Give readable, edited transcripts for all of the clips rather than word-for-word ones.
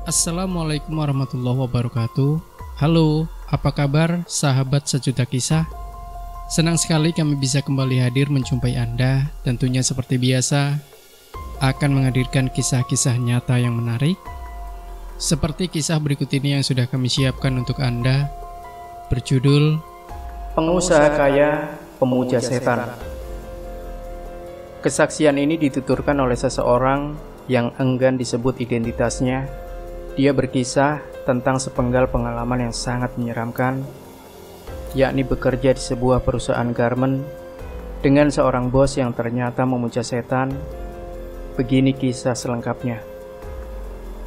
Assalamualaikum warahmatullahi wabarakatuh. Halo, apa kabar sahabat sejuta kisah? Senang sekali kami bisa kembali hadir menjumpai Anda. Tentunya seperti biasa akan menghadirkan kisah-kisah nyata yang menarik, seperti kisah berikut ini yang sudah kami siapkan untuk Anda, berjudul Pengusaha Kaya Pemuja Setan. Kesaksian ini dituturkan oleh seseorang yang enggan disebut identitasnya. Dia berkisah tentang sepenggal pengalaman yang sangat menyeramkan, yakni bekerja di sebuah perusahaan garmen dengan seorang bos yang ternyata memuja setan. Begini kisah selengkapnya.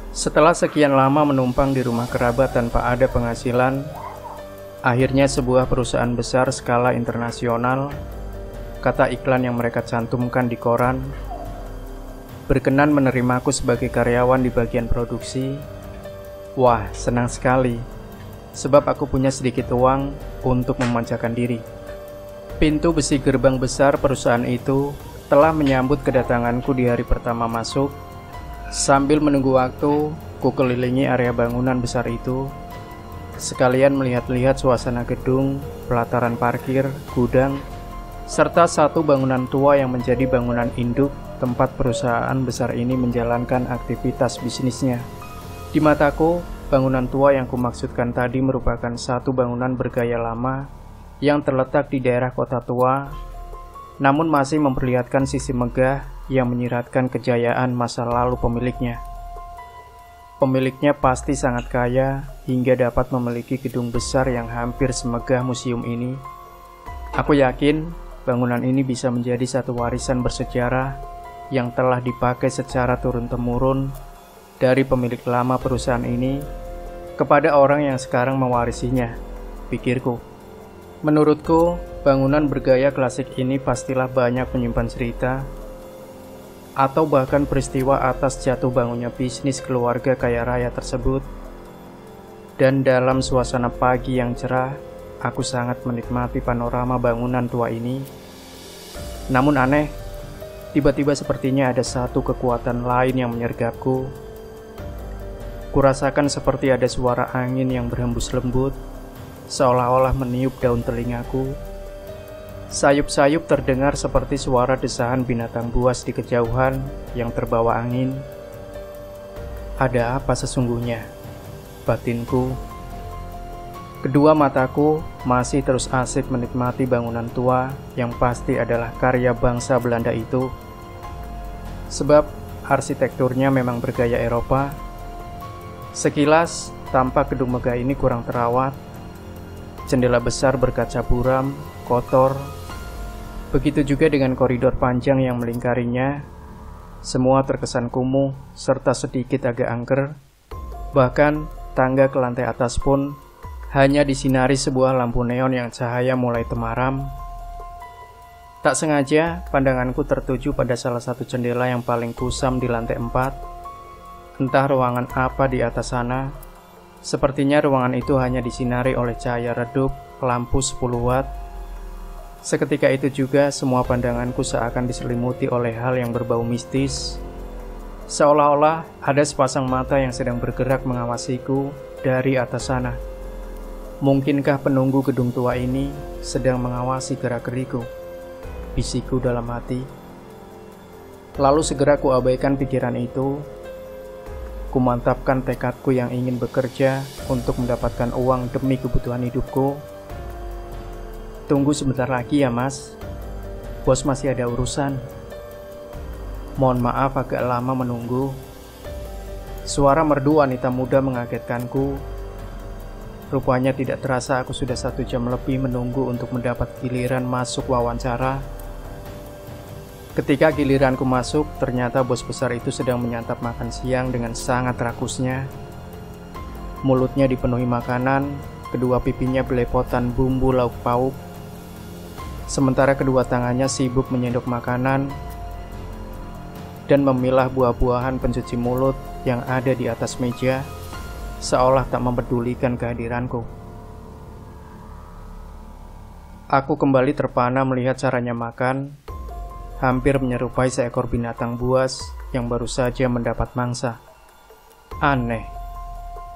Setelah sekian lama menumpang di rumah kerabat tanpa ada penghasilan, akhirnya sebuah perusahaan besar skala internasional, kata iklan yang mereka cantumkan di koran, berkenan menerimaku sebagai karyawan di bagian produksi. Wah, senang sekali, sebab aku punya sedikit uang untuk memanjakan diri. Pintu besi gerbang besar perusahaan itu telah menyambut kedatanganku di hari pertama masuk. Sambil menunggu waktu, ku kelilingi area bangunan besar itu, sekalian melihat-lihat suasana gedung, pelataran parkir, gudang, serta satu bangunan tua yang menjadi bangunan induk tempat perusahaan besar ini menjalankan aktivitas bisnisnya. Di mataku, bangunan tua yang kumaksudkan tadi merupakan satu bangunan bergaya lama yang terletak di daerah kota tua, namun masih memperlihatkan sisi megah yang menyiratkan kejayaan masa lalu pemiliknya. Pemiliknya pasti sangat kaya hingga dapat memiliki gedung besar yang hampir semegah museum ini. Aku yakin bangunan ini bisa menjadi satu warisan bersejarah yang telah dipakai secara turun-temurun dari pemilik lama perusahaan ini kepada orang yang sekarang mewarisinya, pikirku. Menurutku, bangunan bergaya klasik ini pastilah banyak menyimpan cerita atau bahkan peristiwa atas jatuh bangunnya bisnis keluarga kaya raya tersebut. Dan dalam suasana pagi yang cerah, aku sangat menikmati panorama bangunan tua ini. Namun aneh, tiba-tiba sepertinya ada satu kekuatan lain yang menyergapku. Kurasakan seperti ada suara angin yang berhembus lembut, seolah-olah meniup daun telingaku. Sayup-sayup terdengar seperti suara desahan binatang buas di kejauhan yang terbawa angin. Ada apa sesungguhnya? Batinku. Kedua mataku masih terus asik menikmati bangunan tua yang pasti adalah karya bangsa Belanda itu. Sebab arsitekturnya memang bergaya Eropa. Sekilas, tampak gedung megah ini kurang terawat. Jendela besar berkaca buram, kotor. Begitu juga dengan koridor panjang yang melingkarinya. Semua terkesan kumuh, serta sedikit agak angker. Bahkan, tangga ke lantai atas pun hanya disinari sebuah lampu neon yang cahaya mulai temaram. Tak sengaja, pandanganku tertuju pada salah satu jendela yang paling kusam di lantai 4. Entah ruangan apa di atas sana. Sepertinya ruangan itu hanya disinari oleh cahaya redup lampu 10 watt. Seketika itu juga semua pandanganku seakan diselimuti oleh hal yang berbau mistis. Seolah-olah ada sepasang mata yang sedang bergerak mengawasiku dari atas sana. Mungkinkah penunggu gedung tua ini sedang mengawasi gerak-geriku? Bisikku dalam hati. Lalu segera kuabaikan pikiran itu. Kumantapkan tekadku yang ingin bekerja untuk mendapatkan uang demi kebutuhan hidupku. Tunggu sebentar lagi ya mas, bos masih ada urusan. Mohon maaf agak lama menunggu. Suara merdu wanita muda mengagetkanku. Rupanya tidak terasa aku sudah 1 jam lebih menunggu untuk mendapat giliran masuk wawancara. Ketika giliranku masuk, ternyata bos besar itu sedang menyantap makan siang dengan sangat rakusnya. Mulutnya dipenuhi makanan, kedua pipinya belepotan bumbu lauk pauk. Sementara kedua tangannya sibuk menyendok makanan dan memilah buah-buahan pencuci mulut yang ada di atas meja, seolah tak mempedulikan kehadiranku. Aku kembali terpana melihat caranya makan, hampir menyerupai seekor binatang buas yang baru saja mendapat mangsa. Aneh,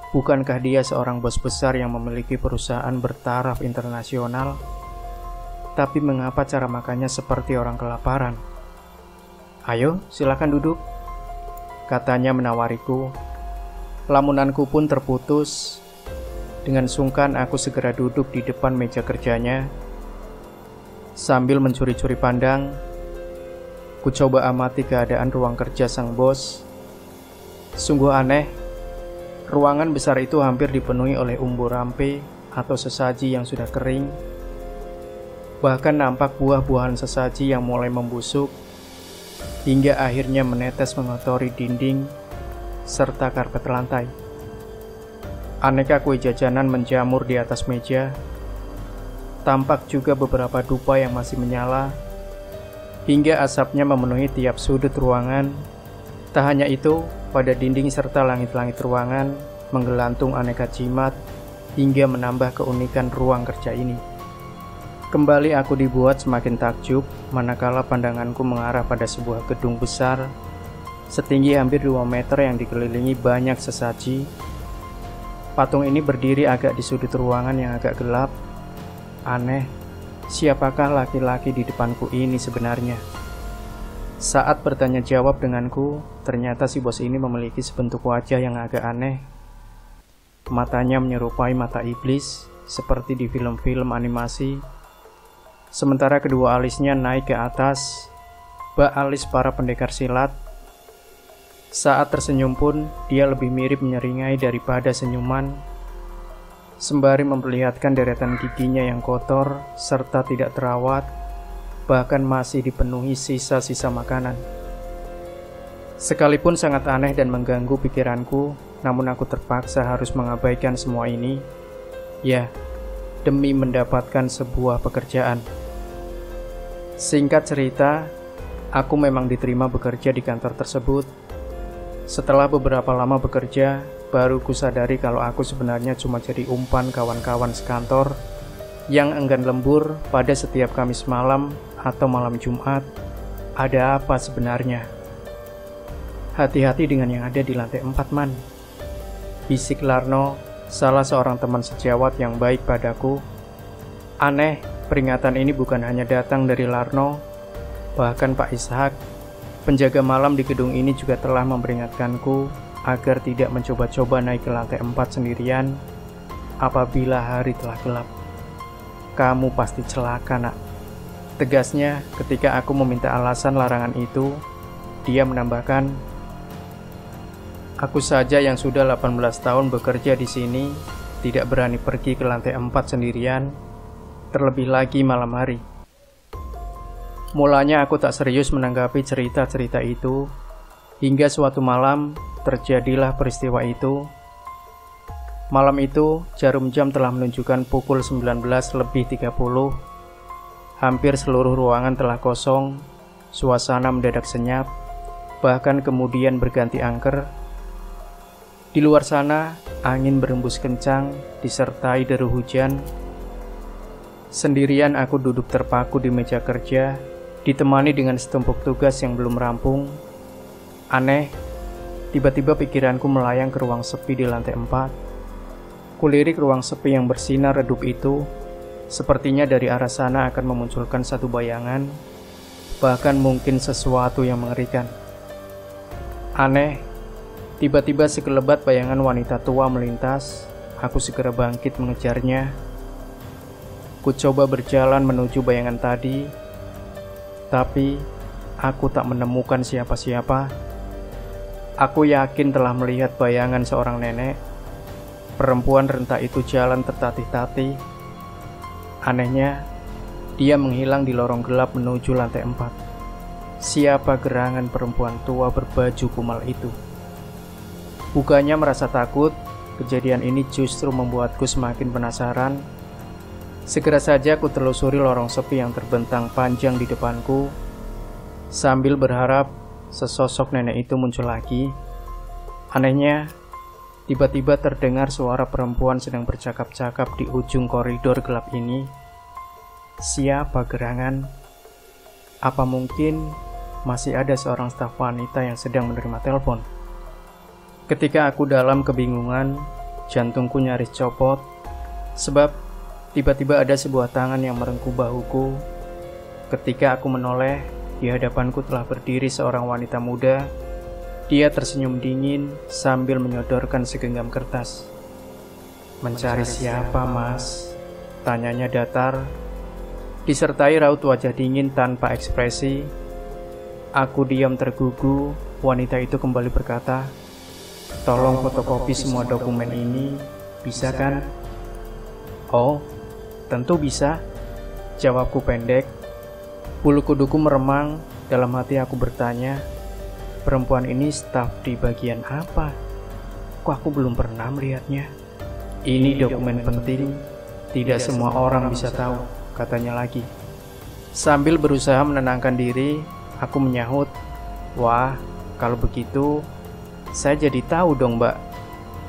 Bukankah dia seorang bos besar yang memiliki perusahaan bertaraf internasional? Tapi mengapa cara makannya seperti orang kelaparan? "Ayo, silakan duduk," katanya menawariku. Lamunanku pun terputus. Dengan sungkan aku segera duduk di depan meja kerjanya. Sambil mencuri-curi pandang, ku coba amati keadaan ruang kerja sang bos. Sungguh aneh. Ruangan besar itu hampir dipenuhi oleh umbu rampe atau sesaji yang sudah kering. Bahkan nampak buah-buahan sesaji yang mulai membusuk, hingga akhirnya menetes mengotori dinding serta karpet lantai. Aneka kue jajanan menjamur di atas meja. Tampak juga beberapa dupa yang masih menyala, hingga asapnya memenuhi tiap sudut ruangan. Tak hanya itu, pada dinding serta langit-langit ruangan menggelantung aneka jimat hingga menambah keunikan ruang kerja ini. Kembali aku dibuat semakin takjub manakala pandanganku mengarah pada sebuah gedung besar setinggi hampir 2 meter yang dikelilingi banyak sesaji. Patung ini berdiri agak di sudut ruangan yang agak gelap. Aneh, siapakah laki-laki di depanku ini sebenarnya? Saat bertanya jawab denganku, ternyata si bos ini memiliki sebentuk wajah yang agak aneh. Matanya menyerupai mata iblis, seperti di film-film animasi. Sementara kedua alisnya naik ke atas, bak alis para pendekar silat. Saat tersenyum pun, dia lebih mirip menyeringai daripada senyuman, sembari memperlihatkan deretan giginya yang kotor serta tidak terawat, bahkan masih dipenuhi sisa-sisa makanan. Sekalipun sangat aneh dan mengganggu pikiranku, namun aku terpaksa harus mengabaikan semua ini. Ya, demi mendapatkan sebuah pekerjaan. Singkat cerita, aku memang diterima bekerja di kantor tersebut. Setelah beberapa lama bekerja, baru kusadari kalau aku sebenarnya cuma jadi umpan kawan-kawan sekantor yang enggan lembur pada setiap Kamis malam atau malam Jumat. Ada apa sebenarnya? "Hati-hati dengan yang ada di lantai 4, Man," bisik Larno, salah seorang teman sejawat yang baik padaku. Aneh, peringatan ini bukan hanya datang dari Larno, bahkan Pak Ishak, penjaga malam di gedung ini, juga telah memperingatkanku agar tidak mencoba-coba naik ke lantai 4 sendirian apabila hari telah gelap. "Kamu pasti celaka, Nak," tegasnya ketika aku meminta alasan larangan itu. Dia menambahkan, "Aku saja yang sudah 18 tahun bekerja di sini tidak berani pergi ke lantai 4 sendirian, terlebih lagi malam hari." Mulanya aku tak serius menanggapi cerita-cerita itu, hingga suatu malam terjadilah peristiwa itu. Malam itu, jarum jam telah menunjukkan pukul 19:30. Hampir seluruh ruangan telah kosong, suasana mendadak senyap, bahkan kemudian berganti angker. Di luar sana, angin berembus kencang, disertai deru hujan. Sendirian aku duduk terpaku di meja kerja, ditemani dengan setumpuk tugas yang belum rampung. Aneh, tiba-tiba pikiranku melayang ke ruang sepi di lantai 4. Kulirik ruang sepi yang bersinar redup itu. Sepertinya dari arah sana akan memunculkan satu bayangan, bahkan mungkin sesuatu yang mengerikan. Aneh, tiba-tiba sekelebat bayangan wanita tua melintas. Aku segera bangkit mengejarnya. Ku coba berjalan menuju bayangan tadi, tapi aku tak menemukan siapa-siapa. Aku yakin telah melihat bayangan seorang nenek. Perempuan renta itu jalan tertatih-tatih. Anehnya, dia menghilang di lorong gelap menuju lantai 4. Siapa gerangan perempuan tua berbaju kumal itu? Bukannya merasa takut, kejadian ini justru membuatku semakin penasaran. Segera saja aku telusuri lorong sepi yang terbentang panjang di depanku, sambil berharap sesosok nenek itu muncul lagi. Anehnya, tiba-tiba terdengar suara perempuan sedang bercakap-cakap di ujung koridor gelap ini. Siapa gerangan? Apa mungkin masih ada seorang staf wanita yang sedang menerima telepon? Ketika aku dalam kebingungan, jantungku nyaris copot, sebab tiba-tiba ada sebuah tangan yang merengkuh bahuku. Ketika aku menoleh, di hadapanku telah berdiri seorang wanita muda. Dia tersenyum dingin sambil menyodorkan segenggam kertas. "Mencari siapa, Mas?" tanyanya datar, disertai raut wajah dingin tanpa ekspresi. Aku diam tergugu. Wanita itu kembali berkata, "Tolong fotokopi semua dokumen ini, bisa kan?" "Oh, tentu bisa," jawabku pendek. Bulu kuduku meremang. Dalam hati aku bertanya, perempuan ini staf di bagian apa? Kok aku belum pernah melihatnya? "Ini dokumen penting, tidak semua orang bisa tahu," katanya lagi. Sambil berusaha menenangkan diri, aku menyahut, "Wah, kalau begitu, saya jadi tahu dong, Mbak.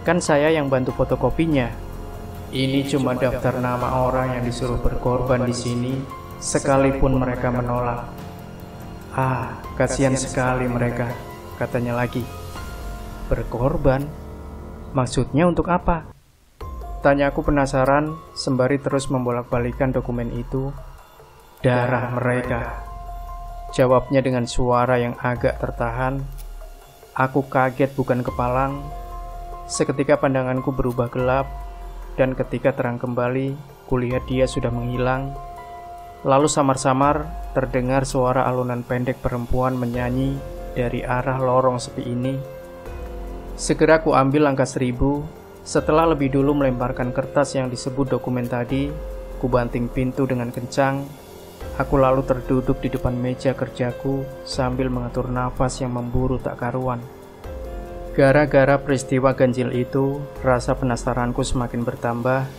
Kan saya yang bantu fotokopinya. Ini cuma daftar nama orang yang disuruh berkorban di sini, sekalipun mereka menolak." "Ah, kasihan sekali mereka," katanya lagi. "Berkorban? Maksudnya untuk apa?" tanya aku penasaran, sembari terus membolak-balikan dokumen itu. "Darah mereka," jawabnya dengan suara yang agak tertahan. Aku kaget bukan kepalang. Seketika pandanganku berubah gelap, dan ketika terang kembali, kulihat dia sudah menghilang. Lalu samar-samar terdengar suara alunan pendek perempuan menyanyi dari arah lorong sepi ini. Segera ku ambil angka 1000. Setelah lebih dulu melemparkan kertas yang disebut dokumen tadi, ku banting pintu dengan kencang. Aku lalu terduduk di depan meja kerjaku sambil mengatur nafas yang memburu tak karuan. Gara-gara peristiwa ganjil itu, rasa penasaranku semakin bertambah.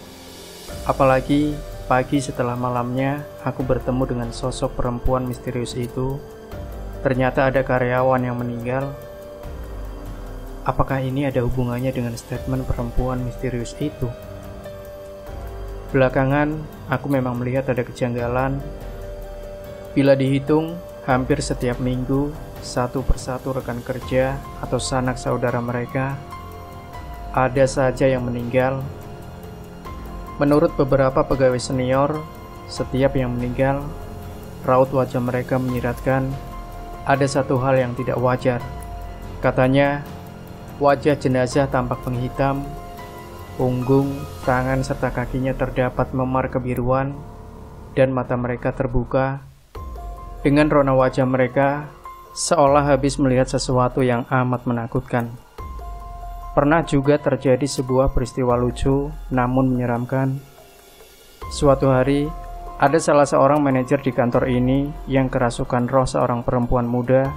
Apalagi pagi setelah malamnya, aku bertemu dengan sosok perempuan misterius itu. Ternyata ada karyawan yang meninggal. Apakah ini ada hubungannya dengan statement perempuan misterius itu? Belakangan, aku memang melihat ada kejanggalan. Bila dihitung, hampir setiap minggu, satu persatu rekan kerja atau sanak saudara mereka ada saja yang meninggal. Menurut beberapa pegawai senior, setiap yang meninggal, raut wajah mereka menyiratkan ada satu hal yang tidak wajar. Katanya, wajah jenazah tampak penghitam, punggung, tangan serta kakinya terdapat memar kebiruan, dan mata mereka terbuka. Dengan rona wajah mereka, seolah habis melihat sesuatu yang amat menakutkan. Pernah juga terjadi sebuah peristiwa lucu namun menyeramkan. Suatu hari, ada salah seorang manajer di kantor ini yang kerasukan roh seorang perempuan muda.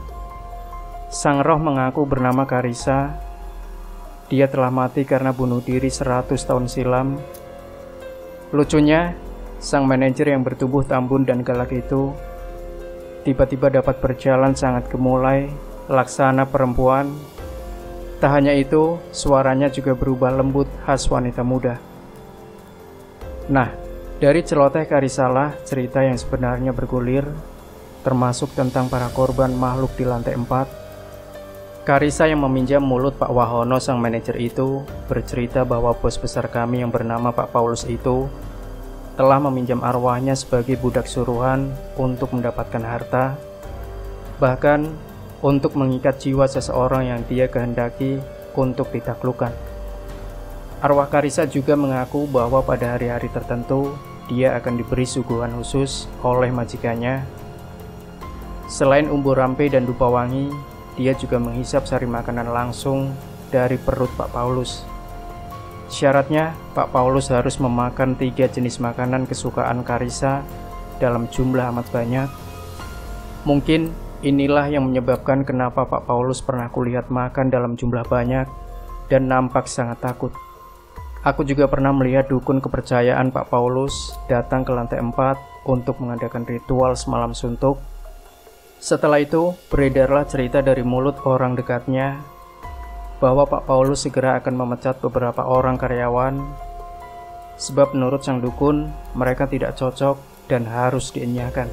Sang roh mengaku bernama Karisa. Dia telah mati karena bunuh diri 100 tahun silam. Lucunya, sang manajer yang bertubuh tambun dan galak itu tiba-tiba dapat berjalan sangat gemulai, laksana perempuan. Tak hanya itu, suaranya juga berubah lembut khas wanita muda. Nah, dari celoteh Karisalah, cerita yang sebenarnya bergulir, termasuk tentang para korban makhluk di lantai 4. Karisa yang meminjam mulut Pak Wahono sang manajer itu bercerita bahwa bos besar kami yang bernama Pak Paulus itu telah meminjam arwahnya sebagai budak suruhan untuk mendapatkan harta, bahkan untuk mengikat jiwa seseorang yang dia kehendaki untuk ditaklukkan. Arwah Karisa juga mengaku bahwa pada hari-hari tertentu dia akan diberi suguhan khusus oleh majikannya. Selain umbu rampe dan dupa wangi, dia juga menghisap sari makanan langsung dari perut Pak Paulus. Syaratnya, Pak Paulus harus memakan 3 jenis makanan kesukaan Karisa dalam jumlah amat banyak. Mungkin inilah yang menyebabkan kenapa Pak Paulus pernah kulihat makan dalam jumlah banyak dan nampak sangat takut. Aku juga pernah melihat dukun kepercayaan Pak Paulus datang ke lantai 4 untuk mengadakan ritual semalam suntuk. Setelah itu, beredarlah cerita dari mulut orang dekatnya bahwa Pak Paulus segera akan memecat beberapa orang karyawan, sebab menurut sang dukun, mereka tidak cocok dan harus dienyahkan.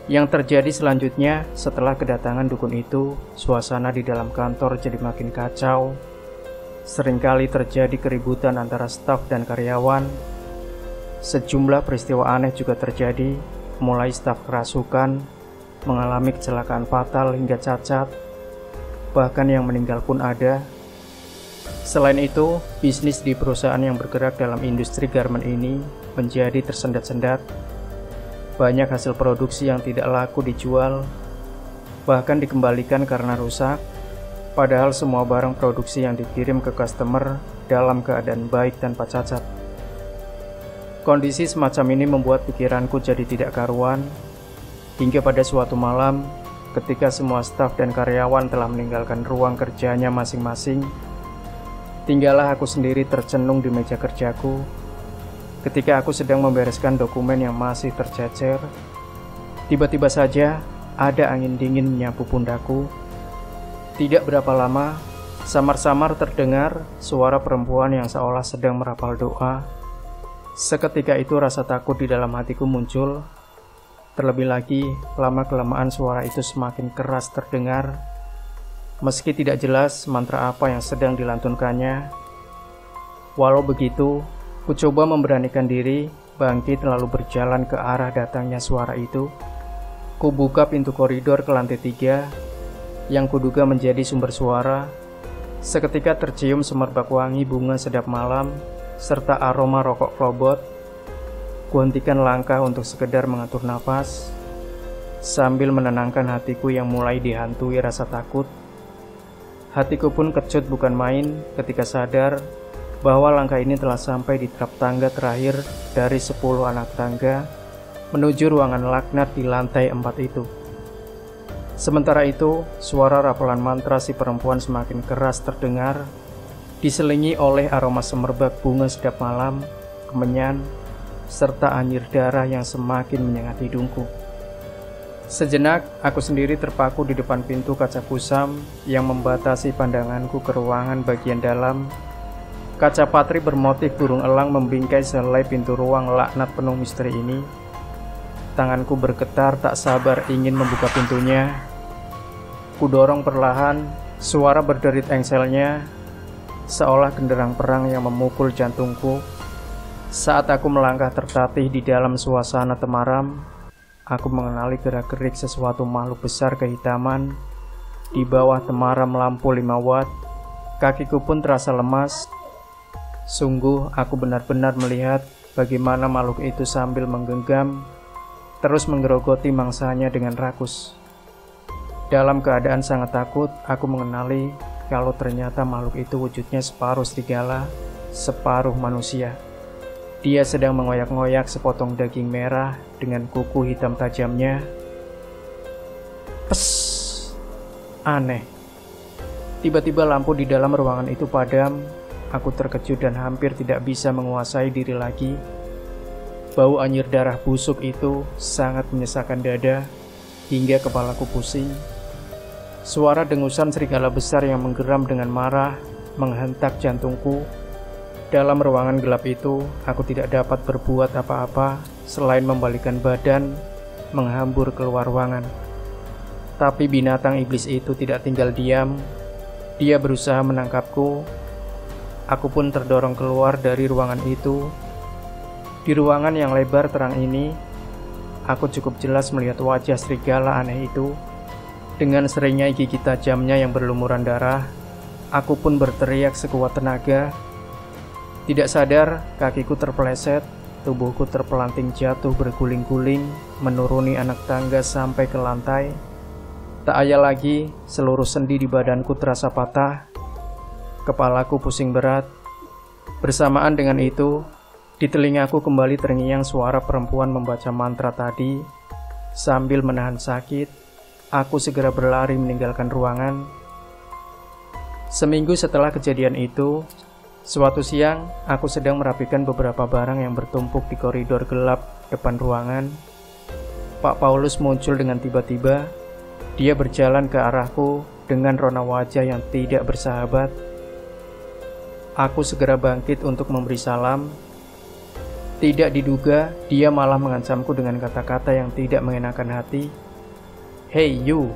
Yang terjadi selanjutnya, setelah kedatangan dukun itu, suasana di dalam kantor jadi makin kacau. seringkali terjadi keributan antara staf dan karyawan. Sejumlah peristiwa aneh juga terjadi, mulai staf kerasukan, mengalami kecelakaan fatal hingga cacat, bahkan yang meninggal pun ada. Selain itu, bisnis di perusahaan yang bergerak dalam industri garment ini menjadi tersendat-sendat. Banyak hasil produksi yang tidak laku dijual, bahkan dikembalikan karena rusak, padahal semua barang produksi yang dikirim ke customer dalam keadaan baik tanpa cacat. Kondisi semacam ini membuat pikiranku jadi tidak karuan, hingga pada suatu malam, ketika semua staf dan karyawan telah meninggalkan ruang kerjanya masing-masing, tinggallah aku sendiri tercenung di meja kerjaku. Ketika aku sedang membereskan dokumen yang masih tercecer, tiba-tiba saja ada angin dingin menyapu pundakku. Tidak berapa lama, samar-samar terdengar suara perempuan yang seolah sedang merapal doa. Seketika itu rasa takut di dalam hatiku muncul. Terlebih lagi, lama-kelamaan suara itu semakin keras terdengar. Meski tidak jelas mantra apa yang sedang dilantunkannya. Walau begitu, ku coba memberanikan diri bangkit lalu berjalan ke arah datangnya suara itu. Ku buka pintu koridor ke lantai 3 yang kuduga menjadi sumber suara. Seketika tercium semerbak wangi bunga sedap malam serta aroma rokok klobot. Ku hentikan langkah untuk sekedar mengatur nafas sambil menenangkan hatiku yang mulai dihantui rasa takut. Hatiku pun kecut bukan main ketika sadar bahwa langkah ini telah sampai di trap tangga terakhir dari 10 anak tangga menuju ruangan laknat di lantai 4 itu. Sementara itu, suara rapalan mantra si perempuan semakin keras terdengar, diselingi oleh aroma semerbak bunga sedap malam, kemenyan, serta anyir darah yang semakin menyengat hidungku. Sejenak, aku sendiri terpaku di depan pintu kaca kusam yang membatasi pandanganku ke ruangan bagian dalam. Kaca patri bermotif burung elang membingkai selai pintu ruang laknat penuh misteri ini. Tanganku bergetar tak sabar ingin membuka pintunya. Kudorong perlahan, suara berderit engselnya, seolah genderang perang yang memukul jantungku. Saat aku melangkah tertatih di dalam suasana temaram, aku mengenali gerak-gerik sesuatu makhluk besar kehitaman. Di bawah temaram lampu 5 watt, kakiku pun terasa lemas. Sungguh aku benar-benar melihat bagaimana makhluk itu sambil menggenggam, terus menggerogoti mangsanya dengan rakus. Dalam keadaan sangat takut, aku mengenali kalau ternyata makhluk itu wujudnya separuh serigala, separuh manusia. Dia sedang mengoyak-ngoyak sepotong daging merah dengan kuku hitam tajamnya. Pes, aneh. Tiba-tiba lampu di dalam ruangan itu padam. Aku terkejut dan hampir tidak bisa menguasai diri lagi. Bau anyir darah busuk itu sangat menyesakkan dada hingga kepalaku pusing. Suara dengusan serigala besar yang menggeram dengan marah menghentak jantungku. Dalam ruangan gelap itu, aku tidak dapat berbuat apa-apa selain membalikkan badan, menghambur keluar ruangan. Tapi binatang iblis itu tidak tinggal diam. Dia berusaha menangkapku. Aku pun terdorong keluar dari ruangan itu. Di ruangan yang lebar terang ini, aku cukup jelas melihat wajah serigala aneh itu. Dengan seringnya gigi tajamnya yang berlumuran darah, aku pun berteriak sekuat tenaga. Tidak sadar, kakiku terpeleset, tubuhku terpelanting jatuh berguling-guling, menuruni anak tangga sampai ke lantai. Tak ayal lagi, seluruh sendi di badanku terasa patah. Kepalaku pusing berat. Bersamaan dengan itu, di telingaku kembali terngiang suara perempuan membaca mantra tadi. Sambil menahan sakit, aku segera berlari meninggalkan ruangan. Seminggu setelah kejadian itu, suatu siang, aku sedang merapikan beberapa barang yang bertumpuk di koridor gelap depan ruangan. Pak Paulus muncul dengan tiba-tiba. Dia berjalan ke arahku dengan rona wajah yang tidak bersahabat. Aku segera bangkit untuk memberi salam. Tidak diduga, dia malah mengancamku dengan kata-kata yang tidak mengenakan hati. "Hey you,"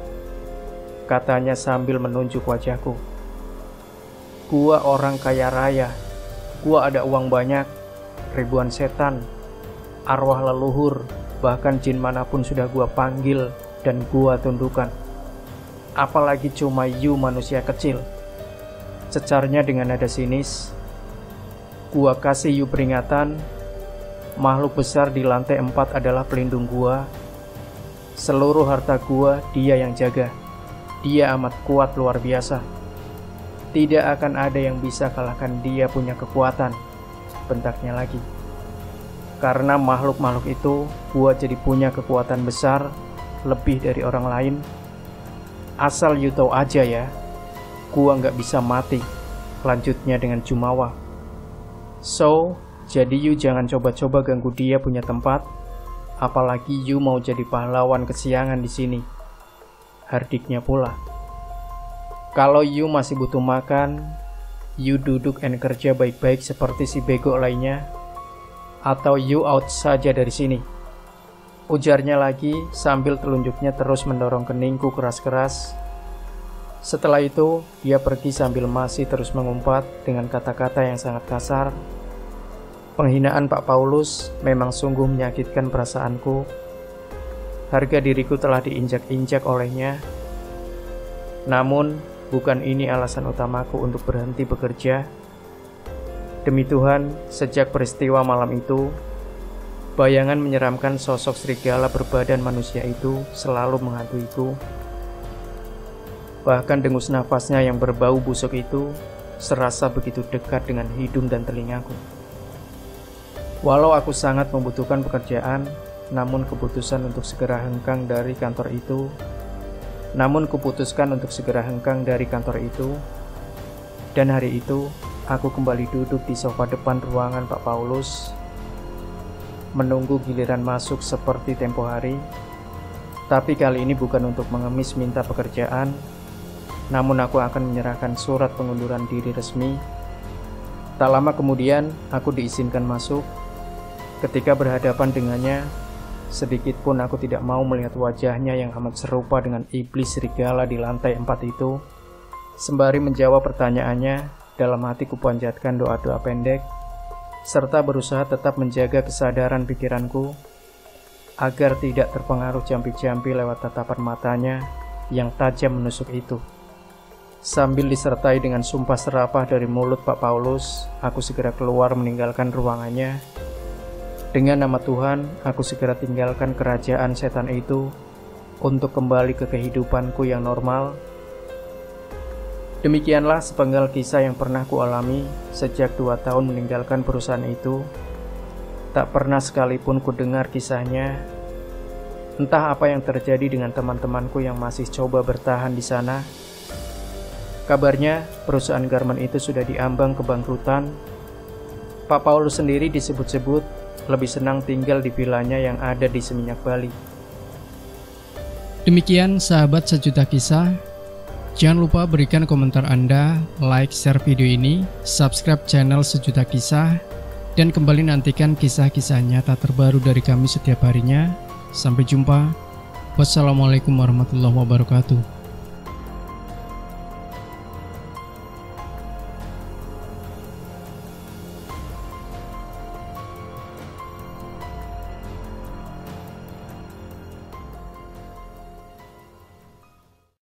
katanya sambil menunjuk wajahku. Gua orang kaya raya, gua ada uang banyak, ribuan setan, arwah leluhur, bahkan jin manapun sudah gua panggil dan gua tundukkan. Apalagi cuma you manusia kecil. Cecarnya dengan nada sinis. Gua kasih you peringatan, makhluk besar di lantai 4 adalah pelindung gua. Seluruh harta gua dia yang jaga. Dia amat kuat luar biasa. Tidak akan ada yang bisa kalahkan dia punya kekuatan, bentaknya lagi. Karena makhluk-makhluk itu, gua jadi punya kekuatan besar, lebih dari orang lain. Asal you tahu aja ya, gua nggak bisa mati. Lanjutnya dengan jumawa. So, jadi you jangan coba-coba ganggu dia punya tempat, apalagi you mau jadi pahlawan kesiangan di sini. Hardiknya pula. Kalau you masih butuh makan, you duduk and kerja baik-baik seperti si bego lainnya, atau you out saja dari sini. Ujarnya lagi sambil telunjuknya terus mendorong keningku keras-keras. Setelah itu, dia pergi sambil masih terus mengumpat dengan kata-kata yang sangat kasar. Penghinaan Pak Paulus memang sungguh menyakitkan perasaanku. Harga diriku telah diinjak-injak olehnya. Namun, bukan ini alasan utamaku untuk berhenti bekerja. Demi Tuhan, sejak peristiwa malam itu, bayangan menyeramkan sosok serigala berbadan manusia itu selalu menghantuiku. Bahkan dengus nafasnya yang berbau busuk itu serasa begitu dekat dengan hidung dan telingaku. Walau aku sangat membutuhkan pekerjaan, namun keputusan untuk segera hengkang dari kantor itu dan hari itu aku kembali duduk di sofa depan ruangan Pak Paulus, menunggu giliran masuk seperti tempo hari. Tapi kali ini bukan untuk mengemis minta pekerjaan, namun aku akan menyerahkan surat pengunduran diri resmi. Tak lama kemudian aku diizinkan masuk. Ketika berhadapan dengannya, sedikit pun aku tidak mau melihat wajahnya yang amat serupa dengan iblis serigala di lantai 4 itu. Sembari menjawab pertanyaannya, dalam hati kupanjatkan doa-doa pendek, serta berusaha tetap menjaga kesadaran pikiranku, agar tidak terpengaruh jampi-jampi lewat tatapan matanya yang tajam menusuk itu. Sambil disertai dengan sumpah serapah dari mulut Pak Paulus, aku segera keluar meninggalkan ruangannya. Dengan nama Tuhan, aku segera tinggalkan kerajaan setan itu untuk kembali ke kehidupanku yang normal. Demikianlah sepenggal kisah yang pernah kualami sejak 2 tahun meninggalkan perusahaan itu. Tak pernah sekalipun kudengar kisahnya. Entah apa yang terjadi dengan teman-temanku yang masih coba bertahan di sana. Kabarnya, perusahaan garmen itu sudah diambang kebangkrutan. Pak Paulus sendiri disebut-sebut lebih senang tinggal di vilanya yang ada di Seminyak, Bali. Demikian sahabat Sejuta Kisah. Jangan lupa berikan komentar Anda, like, share video ini, subscribe channel Sejuta Kisah, dan kembali nantikan kisah-kisah nyata terbaru dari kami setiap harinya. Sampai jumpa. Wassalamualaikum warahmatullahi wabarakatuh.